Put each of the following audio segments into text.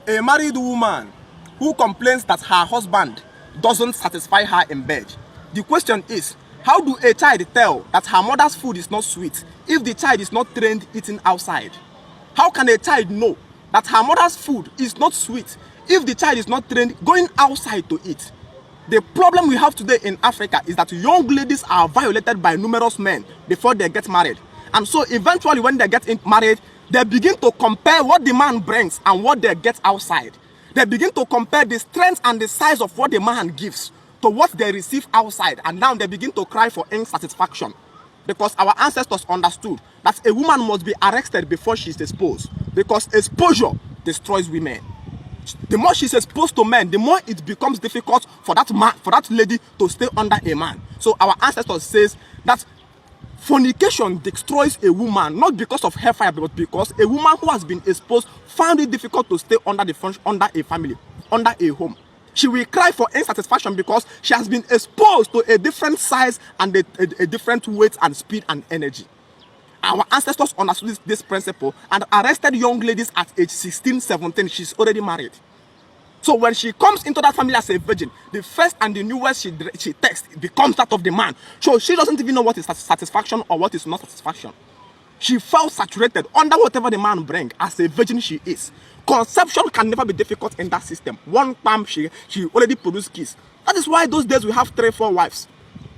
A married woman who complains that her husband doesn't satisfy her in bed. The question is, how do a child tell that her mother's food is not sweet if the child is not trained eating outside? How can a child know that her mother's food is not sweet if the child is not trained going outside to eat? The problem we have today in Africa is that young ladies are violated by numerous men before they get married. And so eventually when they get married, they begin to compare what the man brings and what they get outside. They begin to compare the strength and the size of what the man gives to what they receive outside. And now they begin to cry for insatisfaction. Because our ancestors understood that a woman must be arrested before she is exposed. Because exposure destroys women. The more she's exposed to men, the more it becomes difficult for that man, for that lady to stay under a man. So our ancestors says that fornication destroys a woman, not because of hellfire, but because a woman who has been exposed found it difficult to stay under a family, under a home. She will cry for insatisfaction because she has been exposed to a different size and a different weight and speed and energy. Our ancestors understood this principle and arrested young ladies at age 16, 17. She's already married. So when she comes into that family as a virgin, the first and the newest she takes becomes that of the man. So she doesn't even know what is satisfaction or what is not satisfaction. She felt saturated under whatever the man brings. As a virgin she is. Conception can never be difficult in that system. One time she already produced kids. That is why those days we have 3, 4 wives.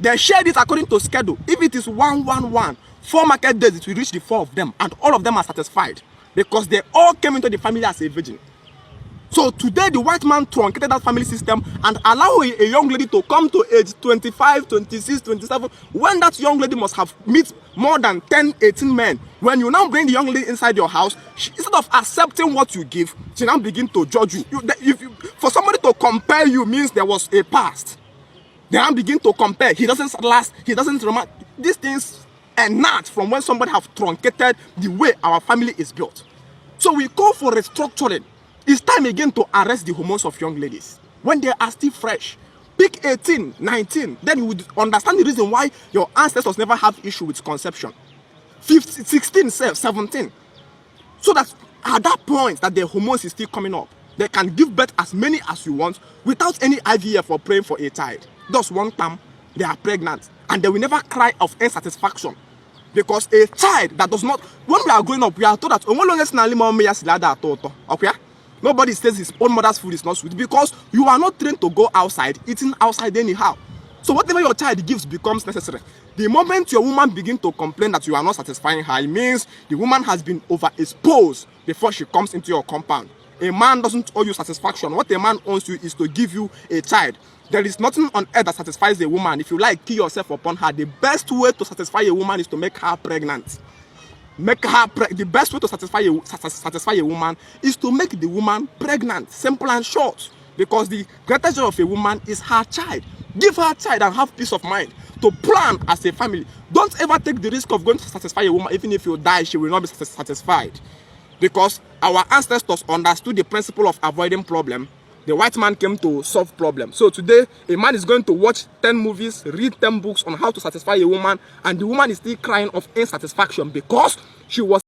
They shared it according to schedule. If it is 1, 1, 1, 4 market days, it will reach the 4 of them, and all of them are satisfied because they all came into the family as a virgin. So today the white man truncated that family system and allow a young lady to come to age 25, 26, 27 when that young lady must have met more than 10, 18 men. When you now bring the young lady inside your house, instead of accepting what you give, she now begin to judge you. For somebody to compare you means there was a past. They now begin to compare. He doesn't last, he doesn't remember. These things emanate from when somebody have truncated the way our family is built. So we call for restructuring. It's time again to arrest the hormones of young ladies when they are still fresh. Pick 18, 19, then you would understand the reason why your ancestors never have issue with conception. 15, 16, 17. So that at that point that their hormones is still coming up, they can give birth as many as you want without any IVF or praying for a child. Thus one time they are pregnant and they will never cry of insatisfaction. Because a child that does not, when we are growing up, we are told that okay? Nobody says his own mother's food is not sweet because you are not trained to go outside, eating outside anyhow. So whatever your child gives becomes necessary. The moment your woman begins to complain that you are not satisfying her, it means the woman has been overexposed before she comes into your compound. A man doesn't owe you satisfaction. What a man owes you is to give you a child. There is nothing on earth that satisfies a woman. If you like, kill yourself upon her. The best way to satisfy a woman is to make her pregnant. The best way to satisfy a woman is to make the woman pregnant. Simple and short. Because the greatest joy of a woman is her child. Give her a child and have peace of mind to plan as a family. Don't ever take the risk of going to satisfy a woman. Even if you die, she will not be satisfied. Because our ancestors understood the principle of avoiding problem. The white man came to solve problems. So today, a man is going to watch 10 movies, read 10 books on how to satisfy a woman, and the woman is still crying of insatisfaction because she was